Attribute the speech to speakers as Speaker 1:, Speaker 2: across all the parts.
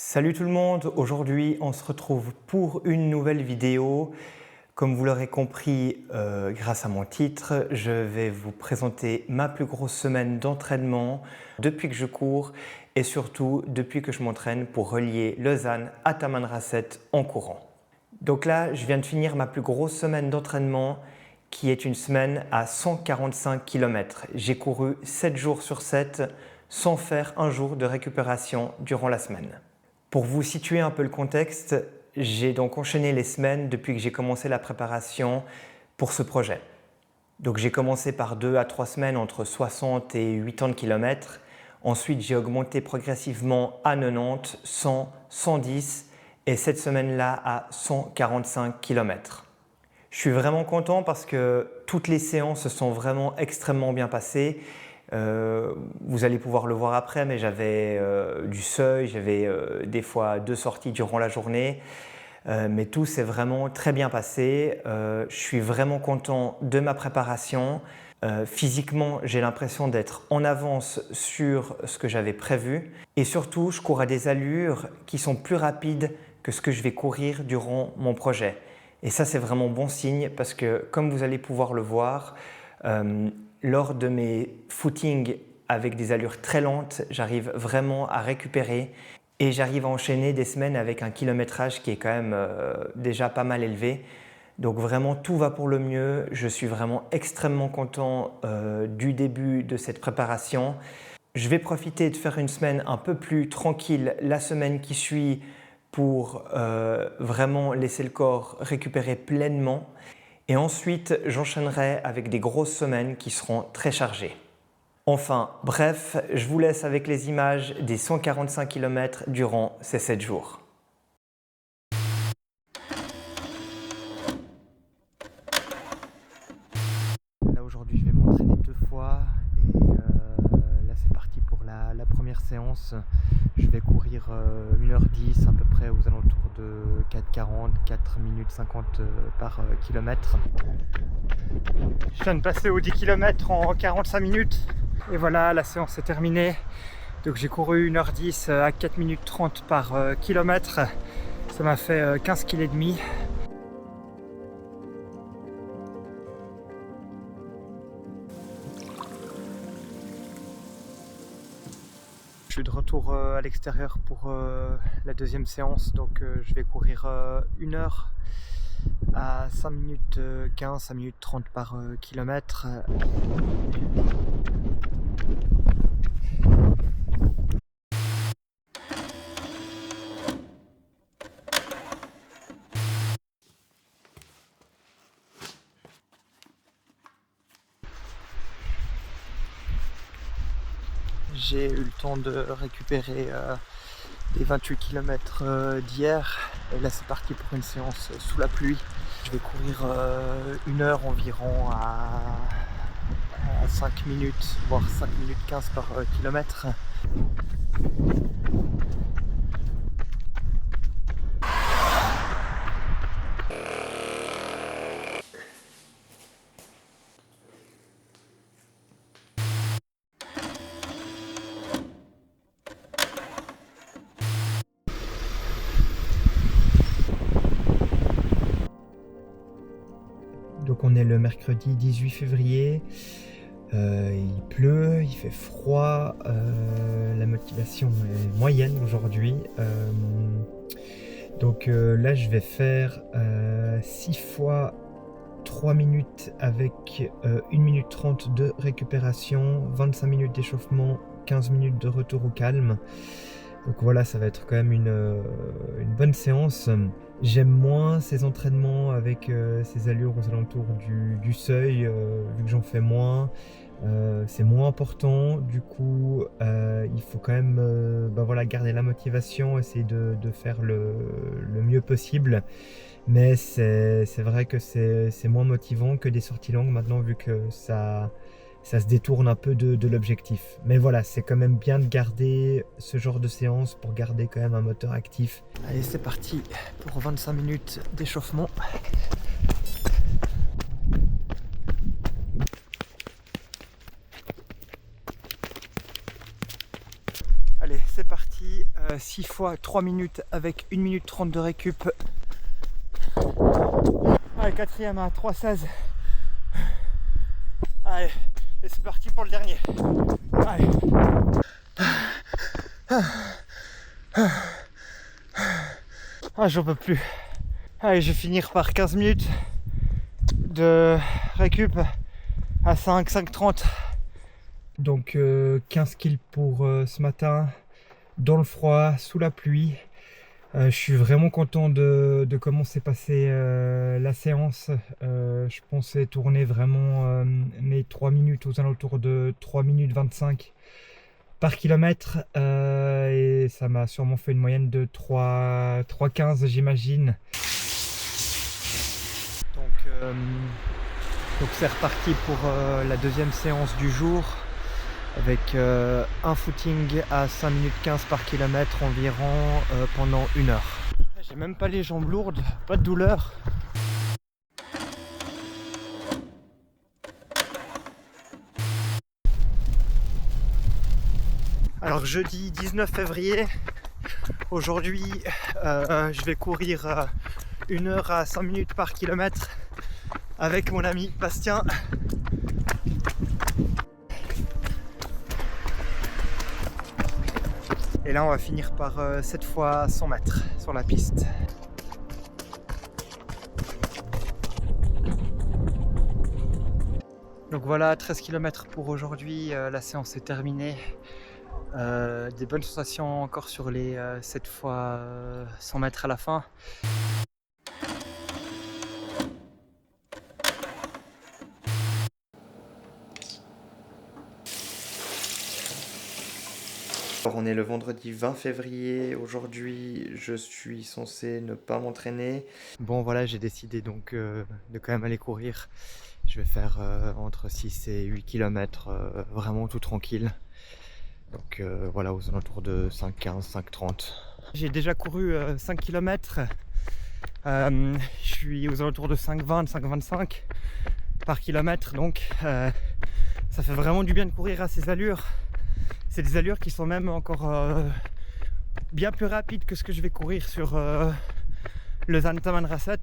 Speaker 1: Salut tout le monde, aujourd'hui on se retrouve pour une nouvelle vidéo. Comme vous l'aurez compris grâce à mon titre, je vais vous présenter ma plus grosse semaine d'entraînement depuis que je cours et surtout depuis que je m'entraîne pour relier Lausanne à Tamanrasset en courant. Donc là, je viens de finir ma plus grosse semaine d'entraînement qui est une semaine à 145 km. J'ai couru 7 jours sur 7 sans faire un jour de récupération durant la semaine. Pour vous situer un peu le contexte, j'ai donc enchaîné les semaines depuis que j'ai commencé la préparation pour ce projet. Donc j'ai commencé par 2 à 3 semaines entre 60 et 80 km. Ensuite, j'ai augmenté progressivement à 90, 100, 110 et cette semaine-là à 145 km. Je suis vraiment content parce que toutes les séances se sont vraiment extrêmement bien passées. Vous allez pouvoir le voir après, mais j'avais du seuil, j'avais des fois 2 sorties durant la journée, mais tout s'est vraiment très bien passé. Je suis vraiment content de ma préparation. Physiquement, j'ai l'impression d'être en avance sur ce que j'avais prévu et surtout, je cours à des allures qui sont plus rapides que ce que je vais courir durant mon projet. Et ça, c'est vraiment bon signe parce que, comme vous allez pouvoir le voir, lors de mes footings avec des allures très lentes, j'arrive vraiment à récupérer et j'arrive à enchaîner des semaines avec un kilométrage qui est quand même déjà pas mal élevé. Donc vraiment tout va pour le mieux, je suis vraiment extrêmement content du début de cette préparation. Je vais profiter de faire une semaine un peu plus tranquille la semaine qui suit pour vraiment laisser le corps récupérer pleinement. Et ensuite, j'enchaînerai avec des grosses semaines qui seront très chargées. Enfin, bref, je vous laisse avec les images des 145 km durant ces 7 jours. Là, aujourd'hui, je vais m'entraîner 2 fois et là, c'est parti pour la première séance. Je vais courir 1h10 à peu près aux alentours de 4,40, 4 minutes 50 par kilomètre. Je viens de passer aux 10 km en 45 minutes et voilà, la séance est terminée. Donc j'ai couru 1h10 à 4 minutes 30 par kilomètre. Ça m'a fait 15 kg et demi. Je suis de retour à l'extérieur pour la deuxième séance, donc je vais courir 1 heure à 5 minutes 15, 5 minutes 30 par kilomètre. J'ai eu le temps de récupérer les 28 km d'hier et là c'est parti pour une séance sous la pluie. Je vais courir 1 heure environ à 5 minutes voire 5 minutes 15 par kilomètre. Donc on est le mercredi 18 février, il pleut, il fait froid, la motivation est moyenne aujourd'hui. Donc là je vais faire 6 fois 3 minutes avec 1 minute 30 de récupération, 25 minutes d'échauffement, 15 minutes de retour au calme. Donc voilà, ça va être quand même une bonne séance. J'aime moins ces entraînements avec ces allures aux alentours du seuil, vu que j'en fais moins. C'est moins important, du coup il faut quand même voilà, garder la motivation, essayer de faire le mieux possible. Mais c'est vrai que c'est moins motivant que des sorties longues maintenant, vu que ça se détourne un peu de l'objectif. Mais voilà, c'est quand même bien de garder ce genre de séance pour garder quand même un moteur actif. Allez, c'est parti pour 25 minutes d'échauffement. Allez, c'est parti. 6 fois 3 minutes avec 1 minute 30 de récup. Allez, quatrième à 3,16. Allez, et c'est parti pour le dernier. Allez. Ah, j'en peux plus. Allez, je vais finir par 15 minutes de récup à 5,30. Donc 15 kills pour ce matin, dans le froid, sous la pluie. Je suis vraiment content de comment s'est passée la séance. Je pensais tourner vraiment mes 3 minutes aux alentours de 3 minutes 25 par kilomètre. Et ça m'a sûrement fait une moyenne de 3,15 j'imagine. Donc c'est reparti pour la deuxième séance du jour. Avec un footing à 5 minutes 15 par kilomètre environ pendant 1 heure. J'ai même pas les jambes lourdes, pas de douleur. Alors jeudi 19 février, aujourd'hui je vais courir 1 heure à 5 minutes par kilomètre avec mon ami Bastien. Et là on va finir par cette fois 100 mètres sur la piste. Donc voilà, 13 km pour aujourd'hui, la séance est terminée. Des bonnes sensations encore sur les 7 fois 100 mètres à la fin. Alors on est le vendredi 20 février, aujourd'hui je suis censé ne pas m'entraîner. Bon voilà, j'ai décidé donc de quand même aller courir. Je vais faire entre 6 et 8 km vraiment tout tranquille. Donc voilà, aux alentours de 5,15, 5,30. J'ai déjà couru 5 km. Je suis aux alentours de 5,20, 5,25 par kilomètre. Donc ça fait vraiment du bien de courir à ces allures. C'est des allures qui sont même encore bien plus rapides que ce que je vais courir sur le Zantaman Rasset.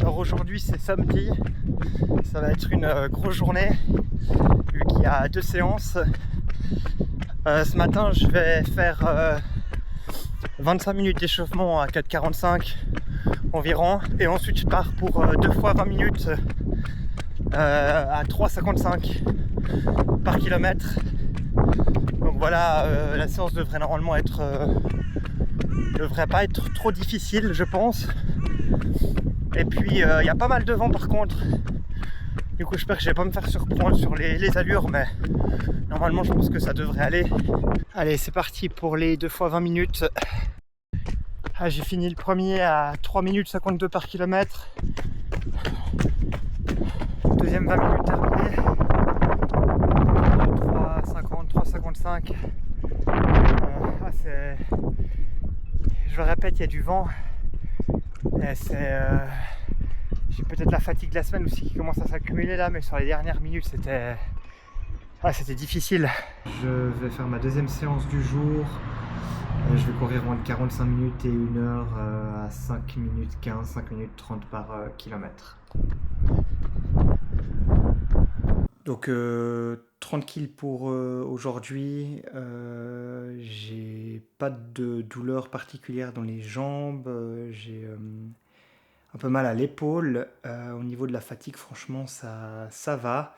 Speaker 1: Alors aujourd'hui c'est samedi, ça va être une grosse journée vu qu'il y a 2 séances. Ce matin je vais faire 25 minutes d'échauffement à 4,45 environ et ensuite je pars pour 2 fois 20 minutes à 3,55 par kilomètre. Donc voilà, la séance devrait normalement être devrait pas être trop difficile je pense. Et puis il y a pas mal de vent par contre. Du coup j'espère que je vais pas me faire surprendre sur les allures, mais normalement je pense que ça devrait aller. Allez, c'est parti pour les 2 fois 20 minutes. Ah, j'ai fini le premier à 3 minutes 52 par kilomètre. Deuxième 20 minutes terminé. 3,50, 3,55. Je le répète, il y a du vent. Et j'ai peut-être la fatigue de la semaine aussi qui commence à s'accumuler là, mais sur les dernières minutes c'était difficile. Je vais faire ma deuxième séance du jour. Je vais courir entre 45 minutes et 1 heure à 5 minutes 15, 5 minutes 30 par kilomètre. Donc 30 kills pour aujourd'hui. J'ai pas de douleur particulière dans les jambes. J'ai un peu mal à l'épaule. Au niveau de la fatigue, franchement, ça va.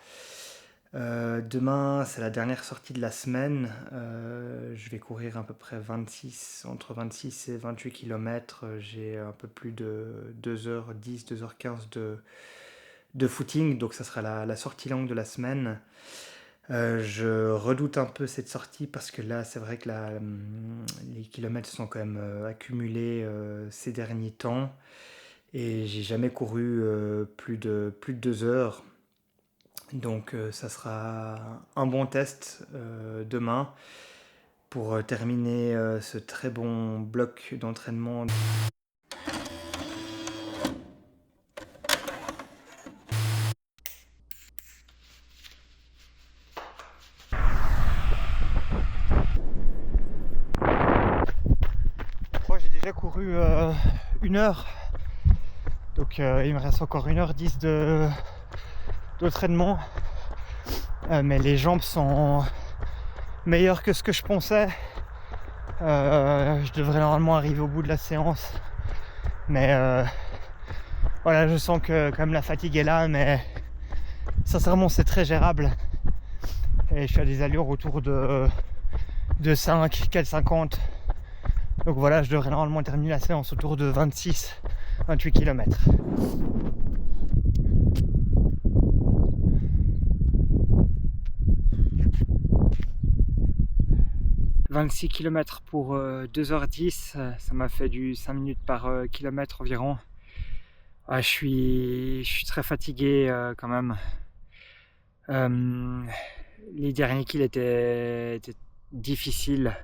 Speaker 1: Demain, c'est la dernière sortie de la semaine. Je vais courir à peu près entre 26 et 28 km. J'ai un peu plus de 2h10, 2h15 de footing. Donc ça sera la sortie longue de la semaine. Je redoute un peu cette sortie parce que là, c'est vrai que les kilomètres sont quand même accumulés ces derniers temps. Et j'ai jamais couru plus de 2 heures. Donc ça sera un bon test demain pour terminer ce très bon bloc d'entraînement. déjà couru 1 heure. Donc il me reste encore 1h10 d'entraînement. Mais les jambes sont meilleures que ce que je pensais. Je devrais normalement arriver au bout de la séance. Mais voilà, je sens que quand même la fatigue est là, mais sincèrement c'est très gérable. Et je suis à des allures autour de 5, 4,50. Donc voilà, je devrais normalement terminer la séance autour de 26-28 km. 26 km pour 2h10, ça m'a fait du 5 minutes par kilomètre environ. Je suis très fatigué quand même. Les derniers kills étaient difficiles.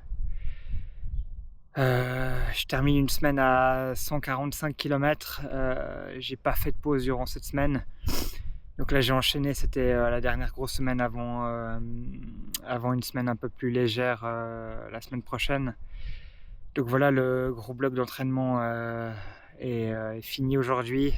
Speaker 1: Je termine une semaine à 145 km. J'ai pas fait de pause durant cette semaine. Donc là j'ai enchaîné, c'était la dernière grosse semaine avant une semaine un peu plus légère la semaine prochaine. Donc voilà, le gros bloc d'entraînement est fini aujourd'hui.